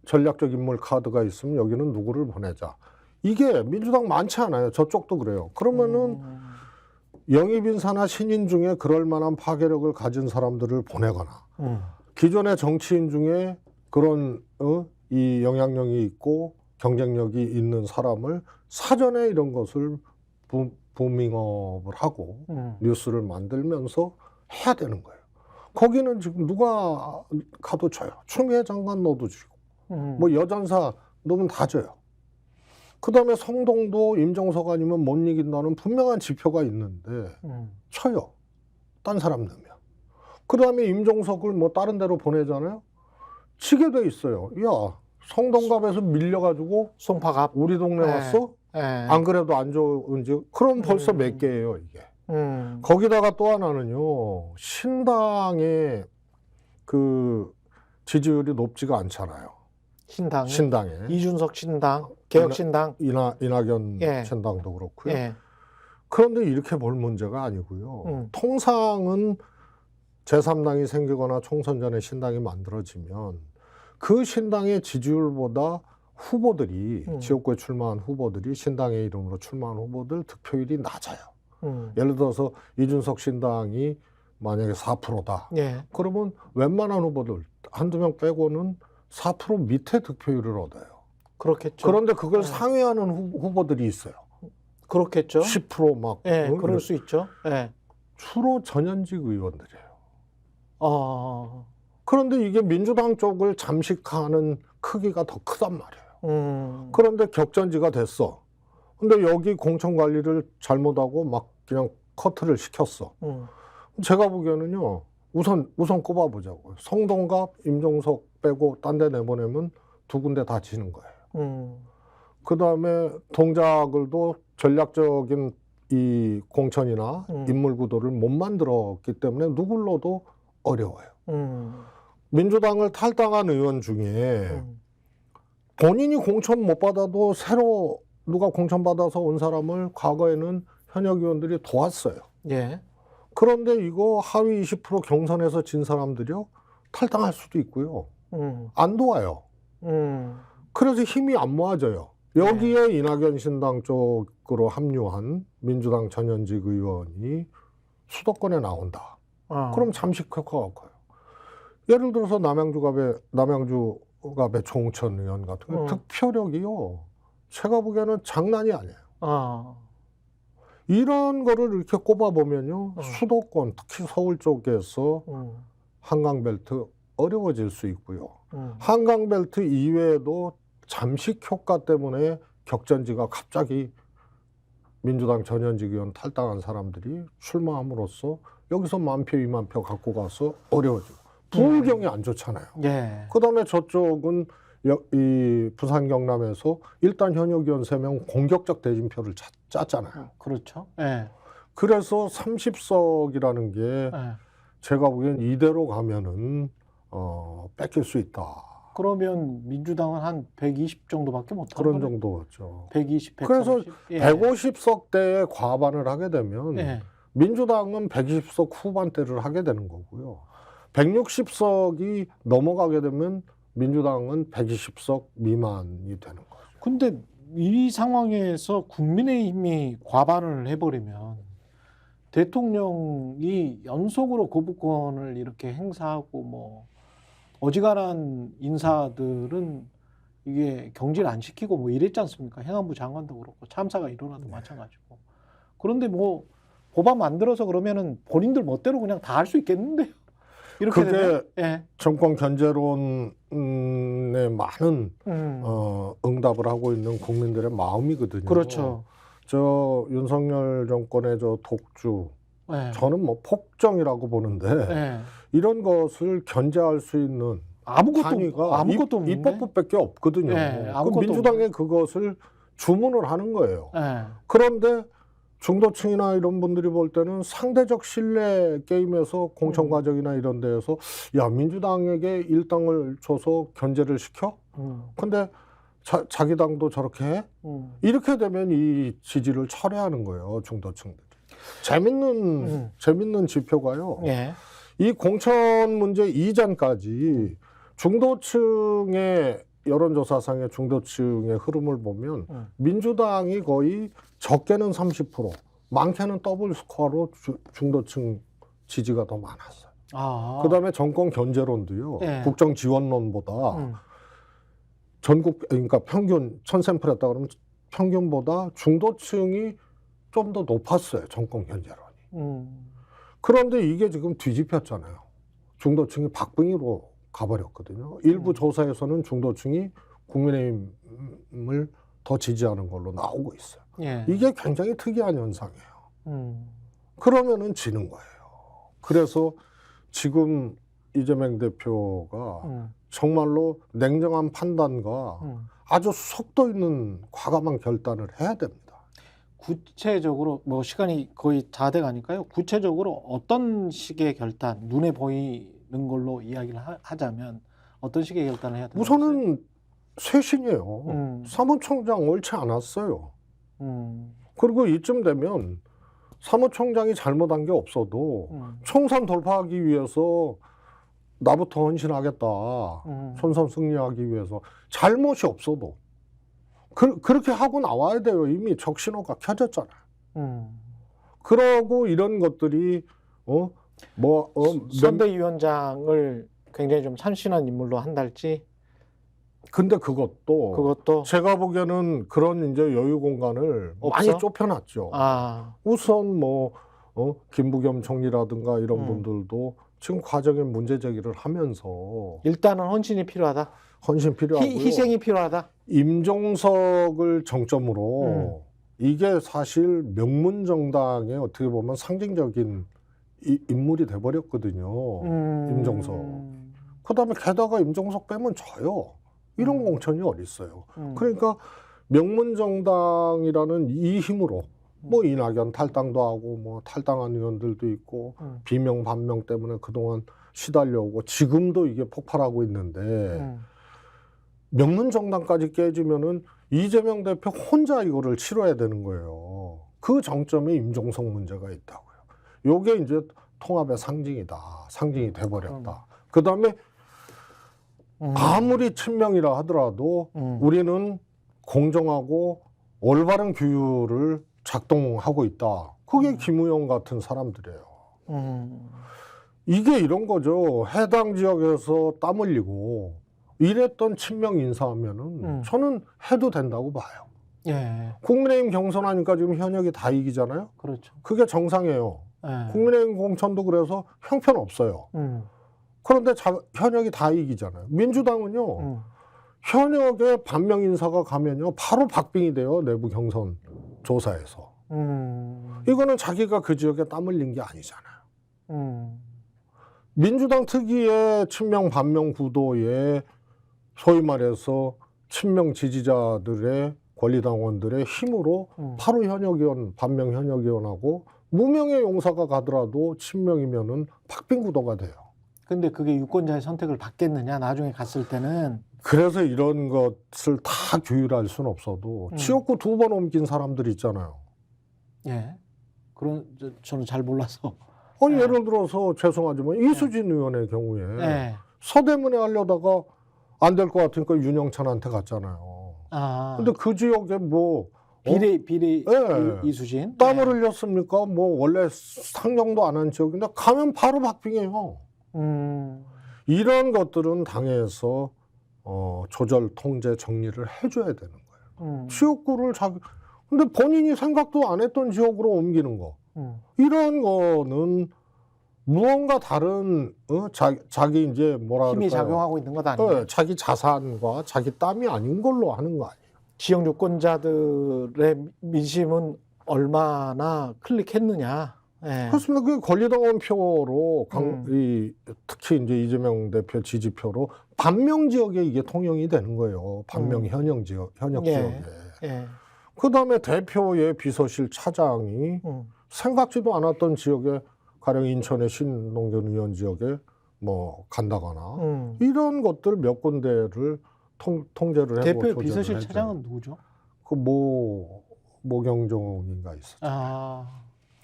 전략적 인물 카드가 있으면 여기는 누구를 보내자. 이게 민주당 많지 않아요. 저쪽도 그래요. 그러면은 영입인사나 신인 중에 그럴 만한 파괴력을 가진 사람들을 보내거나 기존의 정치인 중에 그런 이 영향력이 있고 경쟁력이 있는 사람을 사전에 이런 것을 부밍업을 하고 뉴스를 만들면서 해야 되는 거예요. 거기는 지금 누가 가도 줘요. 추미애 장관 넣어도 주고 뭐 여전사 넣으면 다 줘요. 그 다음에 성동도 임종석 아니면 못 이긴다는 분명한 지표가 있는데 쳐요. 딴 사람 넣으면. 그 다음에 임종석을 뭐 다른 데로 보내잖아요. 치게 돼 있어요. 야, 성동갑에서 밀려가지고 송파갑 우리 동네 왔어? 안 그래도 안 좋은지. 그럼 벌써 몇 개예요, 이게. 거기다가 또 하나는요. 신당의 그 지지율이 높지가 않잖아요. 신당에. 이준석 신당, 개혁신당. 이낙연 예. 신당도 그렇고요. 예. 그런데 이렇게 볼 문제가 아니고요. 통상은 제3당이 생기거나 총선 전에 신당이 만들어지면 그 신당의 지지율보다 후보들이 지역구에 출마한 후보들이 신당의 이름으로 출마한 후보들 득표율이 낮아요. 예를 들어서 이준석 신당이 만약에 4%다. 예. 그러면 웬만한 후보들 한두 명 빼고는 4% 밑에 득표율을 얻어요. 그렇겠죠. 그런데 그걸 상회하는 후보들이 있어요. 그렇겠죠. 10% 막. 예, 그럴 수 있죠. 예. 주로 전현직 의원들이에요. 어, 그런데 이게 민주당 쪽을 잠식하는 크기가 더 크단 말이에요. 음, 그런데 격전지가 됐어. 근데 여기 공천 관리를 잘못하고 막 그냥 커트를 시켰어. 제가 보기에는요, 우선 꼽아보자고요. 성동갑, 임종석 빼고 딴 데 내보내면 두 군데 다 지는 거예요. 그 다음에 동작을도 전략적인 이 공천이나 인물 구도를 못 만들었기 때문에 누굴로도 어려워요. 민주당을 탈당한 의원 중에 본인이 공천 못 받아도 새로 누가 공천 받아서 온 사람을 과거에는 현역 의원들이 도왔어요. 예. 그런데 이거 하위 20% 경선에서 진 사람들이요, 탈당할 수도 있고요. 안 도와요. 그래서 힘이 안 모아져요. 여기에 이낙연 신당 쪽으로 합류한 민주당 전현직 의원이 수도권에 나온다. 그럼 잠식 효과가 커요. 예를 들어서 남양주갑의 종천 의원 같은 경우 득표력이요, 제가 보기에는 장난이 아니에요. 이런 거를 이렇게 꼽아보면요, 수도권, 특히 서울 쪽에서 한강벨트 어려워질 수 있고요. 한강벨트 이외에도 잠식 효과 때문에 격전지가 갑자기 민주당 전현직 의원 탈당한 사람들이 출마함으로써 여기서 10,000표, 20,000표 갖고 가서 어려워지고. 부울경이 안 좋잖아요. 예. 그 다음에 저쪽은 이 부산 경남에서 일단 현역 의원 3명 공격적 대진표를 짰잖아요. 그렇죠. 예. 그래서 30석이라는 게 예. 제가 보기엔 이대로 가면은 뺏길 수 있다. 그러면 민주당은 한 120 정도밖에 못 하는 그런 거네. 정도였죠. 120, 130. 그래서 예. 150석대에 과반을 하게 되면 예. 민주당은 120석 후반대를 하게 되는 거고요. 160석이 넘어가게 되면 민주당은 120석 미만이 되는 거죠. 근데 이 상황에서 국민의힘이 과반을 해버리면 대통령이 연속으로 거부권을 이렇게 행사하고 뭐 어지간한 인사들은 이게 경질 안 시키고 뭐 이랬지 않습니까? 행안부 장관도 그렇고 참사가 일어나도 마찬가지고. 그런데 뭐 법안 만들어서 그러면은 본인들 멋대로 그냥 다 할 수 있겠는데요. 이렇게 그게 되면? 예. 정권 견제론에 많은 응답을 하고 있는 국민들의 마음이거든요. 그렇죠. 저 윤석열 정권의 저 독주, 예. 저는 뭐 폭정이라고 보는데 예. 이런 것을 견제할 수 있는 단위가 아무것도 없는데? 입법부밖에 없거든요. 예, 그 아무것도 민주당에 그것을 주문을 하는 거예요. 예. 그런데 중도층이나 이런 분들이 볼 때는 상대적 신뢰 게임에서 공천 과정이나 이런 데에서 야, 민주당에게 일당을 줘서 견제를 시켜? 근데 자기 당도 저렇게 해? 이렇게 되면 이 지지를 철회하는 거예요, 중도층들이. 재밌는 지표가요. 예. 이 공천 문제 이전까지 중도층의 여론조사상의 중도층의 흐름을 보면 민주당이 거의 적게는 30%, 많게는 더블 스코어로 중도층 지지가 더 많았어요. 아. 그다음에 정권 견제론도요. 예. 국정 지원론보다 그러니까 평균 1000샘플 했다 그러면 평균보다 중도층이 좀 더 높았어요. 정권 견제론이. 그런데 이게 지금 뒤집혔잖아요. 중도층이 박빙으로 가버렸거든요. 일부 조사에서는 중도층이 국민의힘을 더 지지하는 걸로 나오고 있어요. 예. 이게 굉장히 특이한 현상이에요. 그러면은 지는 거예요. 그래서 지금 이재명 대표가 정말로 냉정한 판단과 아주 속도 있는 과감한 결단을 해야 됩니다. 구체적으로 뭐 시간이 거의 다 돼 가니까요. 구체적으로 어떤 식의 결단, 눈에 보이는 걸로 이야기를 하자면 어떤 식의 결단을 해야 되나요? 우선은 쇄신이에요. 사무총장 옳지 않았어요. 그리고 이쯤 되면 사무총장이 잘못한 게 없어도 총선 돌파하기 위해서 나부터 헌신하겠다. 총선 승리하기 위해서 잘못이 없어도 그렇게 하고 나와야 돼요. 이미 적신호가 켜졌잖아요. 그러고 이런 것들이 선대위원장을 굉장히 좀 참신한 인물로 한달지. 근데 그것도 제가 보기에는 그런 이제 여유 공간을 없어? 많이 좁혀놨죠. 우선 김부겸 총리라든가 이런 분들도 지금 과정에 문제 제기를 하면서 일단은 헌신이 필요하다. 헌신 필요하고요. 희생이 필요하다. 임종석을 정점으로 이게 사실 명문정당의 어떻게 보면 상징적인 인물이 돼버렸거든요. 임종석. 그다음에 게다가 임종석 빼면 져요. 이런 공천이 어딨어요. 그러니까 명문정당이라는 이 힘으로 뭐 이낙연 탈당도 하고 뭐 탈당한 의원들도 있고 비명 반명 때문에 그동안 시달려오고 지금도 이게 폭발하고 있는데 명문정당까지 깨지면은 이재명 대표 혼자 이거를 치러야 되는 거예요. 그 정점에 임종석 문제가 있다고요. 요게 이제 통합의 상징이다. 상징이 돼버렸다. 그 다음에 아무리 친명이라 하더라도 우리는 공정하고 올바른 규율을 작동하고 있다. 그게 김우영 같은 사람들이에요. 이게 이런 거죠. 해당 지역에서 땀 흘리고 이랬던 친명 인사하면은 저는 해도 된다고 봐요. 예. 국민의힘 경선하니까 지금 현역이 다 이기잖아요. 그렇죠. 그게 정상이에요. 예. 국민의힘 공천도 그래서 형편없어요. 그런데 현역이 다 이기잖아요. 민주당은요. 현역에 반명 인사가 가면요. 바로 박빙이 돼요. 내부 경선 조사에서. 이거는 자기가 그 지역에 땀 흘린 게 아니잖아요. 민주당 특유의 친명 반명 구도에 소위 말해서 친명 지지자들의 권리당원들의 힘으로 바로 현역의원, 반명 현역의원하고 무명의 용사가 가더라도 친명이면은 박빙 구도가 돼요. 근데 그게 유권자의 선택을 받겠느냐, 나중에 갔을 때는. 그래서 이런 것을 다 규율할 수는 없어도 지역구 2번 옮긴 사람들 있잖아요. 예. 저는 잘 몰라서. 아니, 예를 들어서 죄송하지만 이수진 의원의 경우에 서대문에 하려다가 안 될 것 같으니까 윤영찬한테 갔잖아요. 근데 그 지역에 뭐 비례 이수진 땀을 흘렸습니까? 뭐 원래 상정도 안 한 지역인데 가면 바로 박빙해요. 이런 것들은 당에서 조절, 통제, 정리를 해줘야 되는 거예요. 지역구를 근데 본인이 생각도 안 했던 지역으로 옮기는 거. 이런 거는 무언가 다른 자기 이제 뭐라 힘이 그럴까요? 작용하고 있는 것 아니에요? 자기 자산과 자기 땀이 아닌 걸로 하는 거 아니에요? 지역 유권자들의 민심은 얼마나 클릭했느냐. 예. 그렇습니다. 그 권리당원 표로 특히 이제 이재명 대표 지지표로 반명 지역에 이게 통용이 되는 거예요. 반명 현역 지역에. 예. 그 다음에 대표의 비서실 차장이 생각지도 않았던 지역에 가령 인천의 신농균 의원 지역에 뭐 간다거나 이런 것들 몇 군데를 통제를 해고 대표 비서실 차장은 누구죠? 그 모경종인가 있었죠.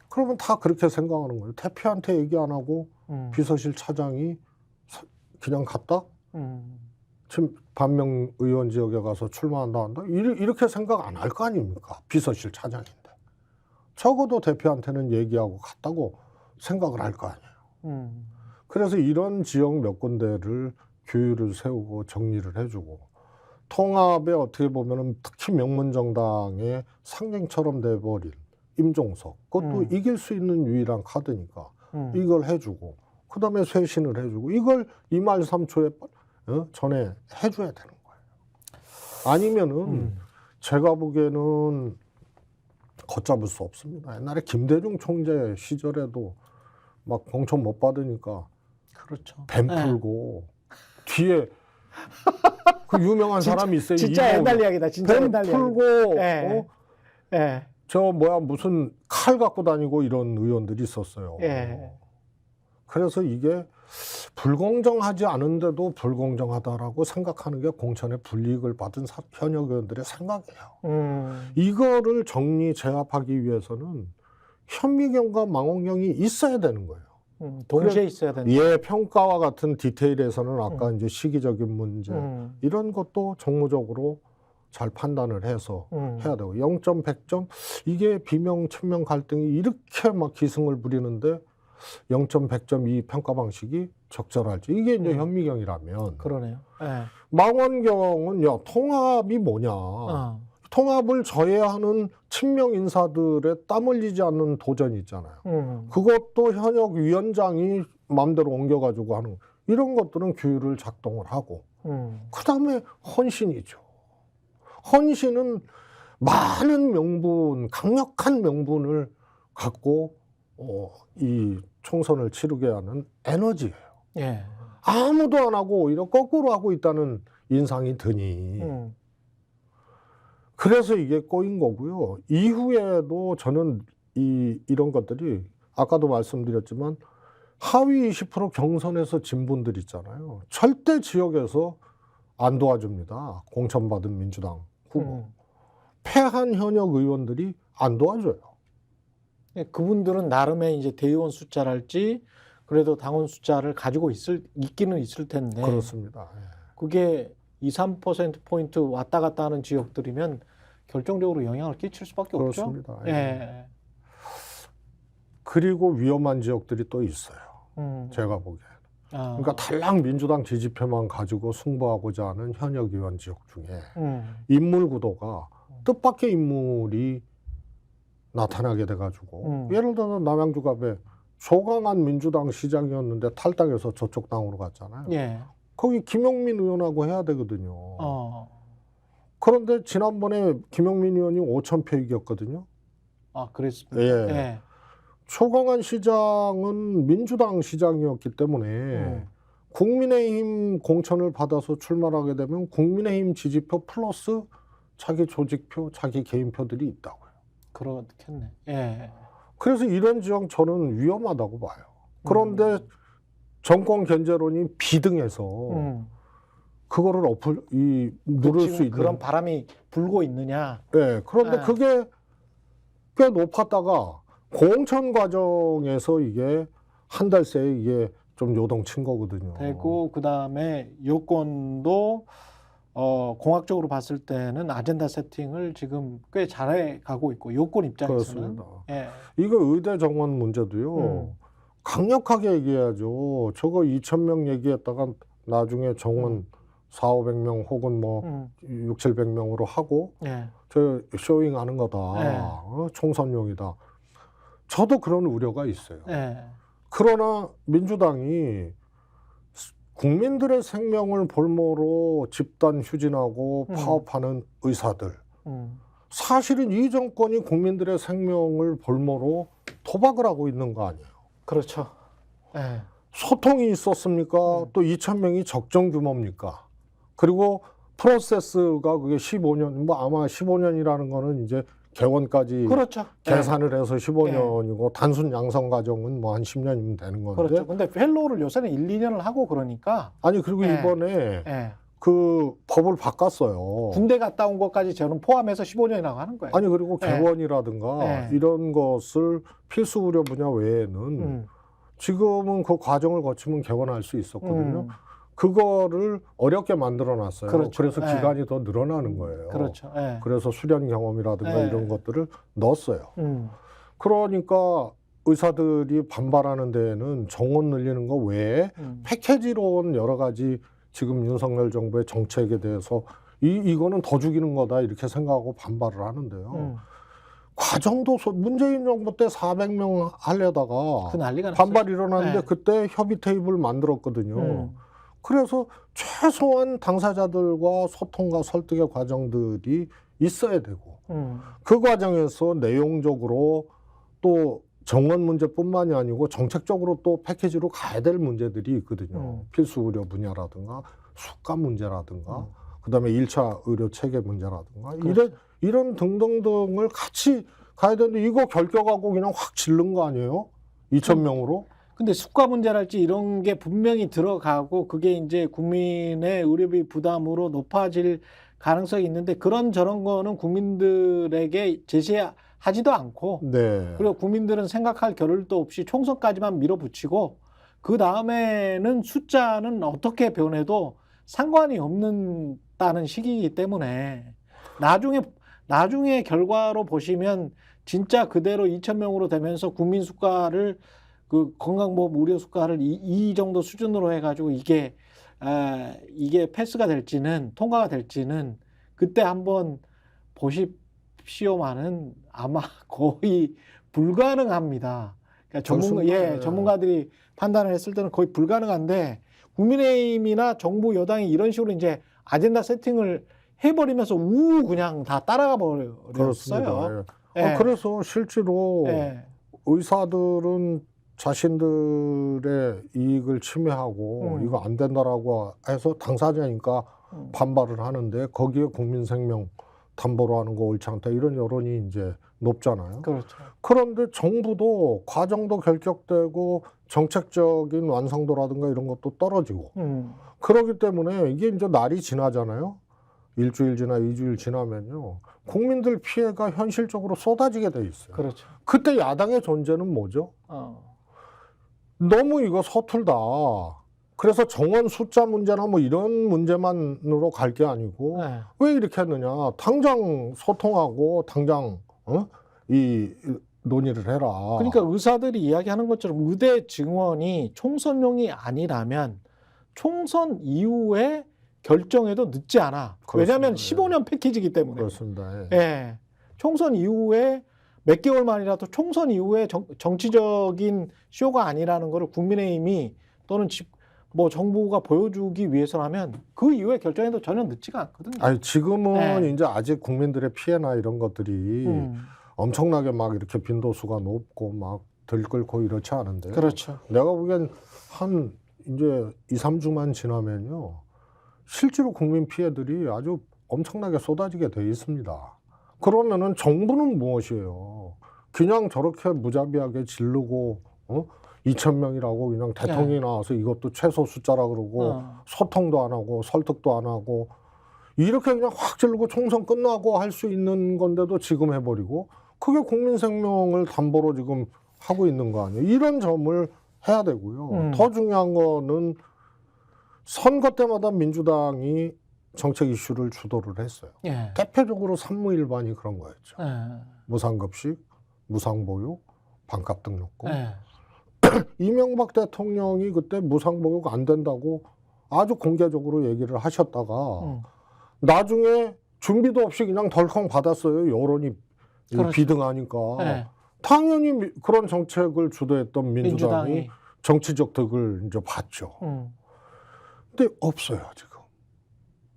그러면 다 그렇게 생각하는 거예요. 대표한테 얘기 안 하고 비서실 차장이 그냥 갔다? 지금 반명 의원 지역에 가서 출마한다 한다? 이렇게 생각 안 할 거 아닙니까? 비서실 차장인데. 적어도 대표한테는 얘기하고 갔다고 생각을 할 거 아니에요. 그래서 이런 지역 몇 군데를 규율을 세우고 정리를 해주고 통합에 어떻게 보면은 특히 명문정당의 상징처럼 돼버린 임종석, 그것도 이길 수 있는 유일한 카드니까 이걸 해주고 그 다음에 쇄신을 해주고 이걸 2말 3초에 전에 해줘야 되는 거예요. 아니면은 제가 보기에는 걷잡을 수 없습니다. 옛날에 김대중 총재 시절에도 막 공천 못 받으니까 그렇죠. 뱀 풀고 뒤에 그 유명한 사람이 있어요. 진짜 옛날 이야기다. 진짜 뱀 옛날 풀고 이야기. 저 무슨 칼 갖고 다니고 이런 의원들이 있었어요. 그래서 이게 불공정하지 않은데도 불공정하다라고 생각하는 게 공천에 불이익을 받은 현역 의원들의 생각이에요. 이거를 정리 제압하기 위해서는 현미경과 망원경이 있어야 되는 거예요. 동시에 있어야 된다. 예, 평가와 같은 디테일에서는 아까 이제 시기적인 문제 이런 것도 정무적으로 잘 판단을 해서 해야 되고 0점, 100점 이게 비명, 친명 갈등이 이렇게 막 기승을 부리는데 0점, 100점 이 평가 방식이 적절할지 이게 이제 현미경이라면 그러네요. 예. 망원경은 야 통합이 뭐냐 통합을 저해하는 친명 인사들의 땀 흘리지 않는 도전이 있잖아요. 그것도 현역 위원장이 마음대로 옮겨가지고 하는 이런 것들은 규율을 작동을 하고 그다음에 헌신이죠. 헌신은 많은 명분, 강력한 명분을 갖고 이 총선을 치르게 하는 에너지예요. 예. 아무도 안 하고 오히려 거꾸로 하고 있다는 인상이 드니 그래서 이게 꼬인 거고요. 이후에도 저는 이런 것들이 아까도 말씀드렸지만 하위 20% 경선에서 진 분들 있잖아요. 절대 지역에서 안 도와줍니다. 공천받은 민주당 후보. 패한 현역 의원들이 안 도와줘요. 예, 그분들은 나름의 이제 대의원 숫자랄지 그래도 당원 숫자를 가지고 있기는 있을 텐데. 그렇습니다. 예. 그게 2, 3%포인트 왔다 갔다 하는 지역들이면 결정적으로 영향을 끼칠 수밖에 없죠. 그렇습니다. 예. 예. 그리고 위험한 지역들이 또 있어요. 제가 보기에는. 그러니까 탈락 민주당 지지표만 가지고 승부하고자 하는 현역 의원 지역 중에 인물 구도가 뜻밖의 인물이 나타나게 돼가지고 예를 들어서 남양주갑에 조강한 민주당 시장이었는데 탈당해서 저쪽 당으로 갔잖아요. 예. 거기 김용민 의원하고 해야 되거든요. 그런데 지난번에 김용민 의원이 5,000표 이겼거든요. 아, 그랬습니다. 예. 예. 조강한 시장은 민주당 시장이었기 때문에 국민의힘 공천을 받아서 출마하게 되면 국민의힘 지지표 플러스 자기 조직표, 자기 개인표들이 있다고요. 그렇겠네. 예. 그래서 이런 지역 저는 위험하다고 봐요. 그런데 정권 견제론이 비등해서 그거를 누를 수 있는 그런 바람이 불고 있느냐. 네, 그런데 그게 꽤 높았다가 공천 과정에서 이게 한 달 새에 이게 좀 요동친 거거든요. 되고 그다음에 여권도 공학적으로 봤을 때는 아젠다 세팅을 지금 꽤 잘해 가고 있고 여권 입장에서는 그렇습니다. 예. 이거 의대 정원 문제도요. 강력하게 얘기해야죠. 저거 2,000명 얘기했다가 나중에 정원 400~500명 혹은 뭐 600~700명으로 하고 예. 저 쇼잉하는 거다. 예. 총선용이다. 저도 그런 우려가 있어요. 예. 그러나 민주당이 국민들의 생명을 볼모로 집단 휴진하고 파업하는 의사들 사실은 이 정권이 국민들의 생명을 볼모로 도박을 하고 있는 거 아니에요. 그렇죠. 예. 소통이 있었습니까? 또 2,000명이 적정 규모입니까? 그리고 프로세스가 그게 15년, 뭐 아마 15년이라는 거는 이제 개원까지 그렇죠. 계산을 해서 15년이고 단순 양성 과정은 뭐 한 10년이면 되는 건데. 그렇죠. 근데 펠로우를 요새는 1, 2년을 하고 그러니까. 아니 그리고 이번에 그 법을 바꿨어요. 군대 갔다 온 것까지 저는 포함해서 15년이라고 하는 거예요. 아니 그리고 개원이라든가 이런 것을 필수 의료 분야 외에는 지금은 그 과정을 거치면 개원할 수 있었거든요. 그거를 어렵게 만들어 놨어요. 그렇죠. 그래서 기간이 더 늘어나는 거예요. 그렇죠. 그래서 수련 경험이라든가 이런 것들을 넣었어요. 그러니까 의사들이 반발하는 데에는 정원 늘리는 거 외에 패키지로 온 여러 가지 지금 윤석열 정부의 정책에 대해서 이거는 더 죽이는 거다 이렇게 생각하고 반발을 하는데요. 과정도 문재인 정부 때 400명 하려다가 그 난리가 반발이 일어났는데 그때 협의 테이블 만들었거든요. 그래서 최소한 당사자들과 소통과 설득의 과정들이 있어야 되고 그 과정에서 내용적으로 또 정원 문제뿐만이 아니고 정책적으로 또 패키지로 가야 될 문제들이 있거든요. 필수 의료 분야라든가 수가 문제라든가 그다음에 1차 의료 체계 문제라든가 그렇죠. 이런 등등등을 같이 가야 되는데 이거 결격하고 그냥 확 질른 거 아니에요? 2,000명으로? 근데 수가 문제랄지 이런 게 분명히 들어가고 그게 이제 국민의 의료비 부담으로 높아질 가능성이 있는데 그런 저런 거는 국민들에게 제시할 하지도 않고 네. 그리고 국민들은 생각할 겨를도 없이 총선까지만 밀어붙이고 그 다음에는 숫자는 어떻게 변해도 상관이 없는다는 시기이기 때문에 나중에 결과로 보시면 진짜 그대로 2,000명으로 되면서 국민 수가를 그 건강보험 의료 수가를 이 정도 수준으로 해가지고 이게 패스가 될지는 통과가 될지는 그때 한번 보십시오만은 아마 거의 불가능합니다. 그러니까 전문가들이 판단을 했을 때는 거의 불가능한데 국민의힘이나 정부 여당이 이런 식으로 이제 아젠다 세팅을 해버리면서 그냥 다 따라가 버렸어요. 그렇습니다. 예. 그래서 실제로 예. 의사들은 자신들의 이익을 침해하고 이거 안 된다라고 해서 당사자니까 반발을 하는데 거기에 국민 생명 담보로 하는 거 옳지 않다 이런 여론이 이제 높잖아요. 그렇죠. 그런데 정부도 과정도 결격되고 정책적인 완성도라든가 이런 것도 떨어지고 그렇기 때문에 이게 이제 날이 지나잖아요. 일주일 지나 2주일 지나면요. 국민들 피해가 현실적으로 쏟아지게 돼 있어요. 그렇죠. 그때 야당의 존재는 뭐죠? 너무 이거 서툴다. 그래서 정원 숫자 문제나 뭐 이런 문제만으로 갈 게 아니고 네. 왜 이렇게 했느냐. 당장 소통하고 당장 이 논의를 해라. 그러니까 의사들이 이야기하는 것처럼 의대 증원이 총선용이 아니라면 총선 이후에 결정해도 늦지 않아. 왜냐하면 15년 패키지이기 때문에. 그렇습니다. 예. 예. 총선 이후에 몇 개월 만이라도 총선 이후에 정치적인 쇼가 아니라는 것을 국민의힘이 또는 뭐 정부가 보여주기 위해서라면 그 이후에 결정해도 전혀 늦지가 않거든요. 아니 지금은 네. 이제 아직 국민들의 피해나 이런 것들이 엄청나게 막 이렇게 빈도수가 높고 막 들끓고 이렇지 않은데. 그렇죠. 내가 보기엔 한 이제 2, 3주만 지나면요. 실제로 국민 피해들이 아주 엄청나게 쏟아지게 돼 있습니다. 그러면은 정부는 무엇이에요? 그냥 저렇게 무자비하게 지르고 2,000명이라고 그냥 대통령이 나와서 이것도 최소 숫자라 그러고 소통도 안 하고 설득도 안 하고 이렇게 그냥 확 지르고 총선 끝나고 할 수 있는 건데도 지금 해버리고 그게 국민 생명을 담보로 지금 하고 있는 거 아니에요? 이런 점을 해야 되고요. 더 중요한 거는 선거 때마다 민주당이 정책 이슈를 주도를 했어요. 예. 대표적으로 산무일반이 그런 거였죠. 예. 무상급식, 무상보육, 반값 등록금. 예. 이명박 대통령이 그때 무상보육 안 된다고 아주 공개적으로 얘기를 하셨다가 나중에 준비도 없이 그냥 덜컹 받았어요. 여론이 그렇죠. 비등하니까. 예. 당연히 그런 정책을 주도했던 민주당이 민주당이. 정치적 득을 이제 봤죠. 근데 없어요, 지금.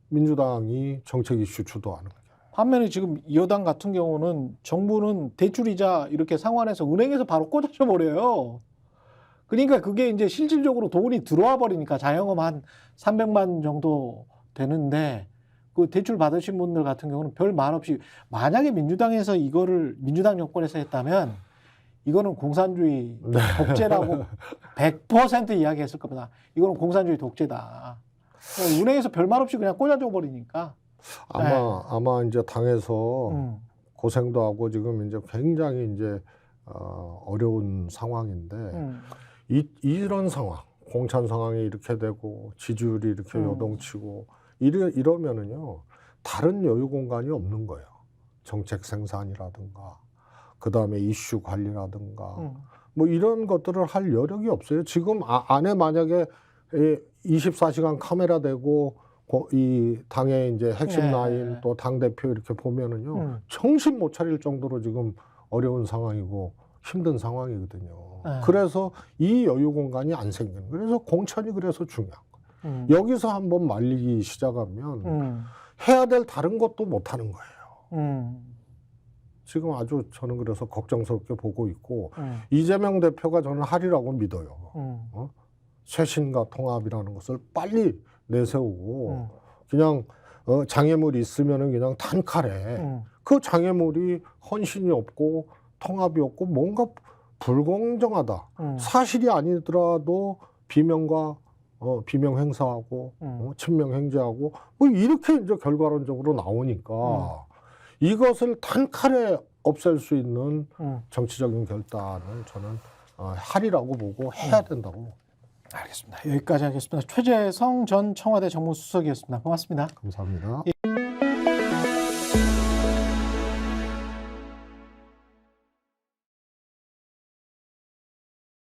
민주당이 정책 이슈 주도하는 게. 반면에 지금 여당 같은 경우는 정부는 대출이자 이렇게 상환해서 은행에서 바로 꽂아줘 버려요. 그러니까 그게 이제 실질적으로 돈이 들어와 버리니까 자영업 한 300만 정도 되는데 그 대출 받으신 분들 같은 경우는 별 말 없이 만약에 민주당에서 이거를 민주당 정권에서 했다면 이거는 공산주의 독재라고 100% 이야기했을 겁니다. 이거는 공산주의 독재다. 은행에서 별 말 없이 그냥 꽂아줘 버리니까. 아마 이제 당에서 고생도 하고 지금 이제 굉장히 이제 어려운 상황인데 이런 상황, 공천 상황이 이렇게 되고 지지율이 이렇게 요동치고 이러면은요 다른 여유 공간이 없는 거예요. 정책 생산이라든가 그 다음에 이슈 관리라든가 뭐 이런 것들을 할 여력이 없어요. 지금 안에 만약에 24시간 카메라 대고 이 당의 이제 핵심 라인 또 당 대표 이렇게 보면은요 정신 못 차릴 정도로 지금 어려운 상황이고 힘든 상황이거든요. 그래서 이 여유 공간이 안 생기는. 그래서 공천이 그래서 중요한 거예요. 여기서 한번 말리기 시작하면 해야 될 다른 것도 못 하는 거예요. 지금 아주 저는 그래서 걱정스럽게 보고 있고 이재명 대표가 저는 하리라고 믿어요. 쇄신과 통합이라는 것을 빨리 내세우고 그냥 장애물이 있으면은 그냥 단칼에 그 장애물이 헌신이 없고 통합이 없고 뭔가 불공정하다. 사실이 아니더라도 비명과 비명 행사하고 친명 행제하고 뭐 이렇게 이제 결과론적으로 나오니까 이것을 단칼에 없앨 수 있는 정치적인 결단을 저는 하리라고 보고 해야 된다고 봅니다. 알겠습니다. 여기까지 하겠습니다. 최재성 전 청와대 정무수석이었습니다. 고맙습니다. 감사합니다. 예.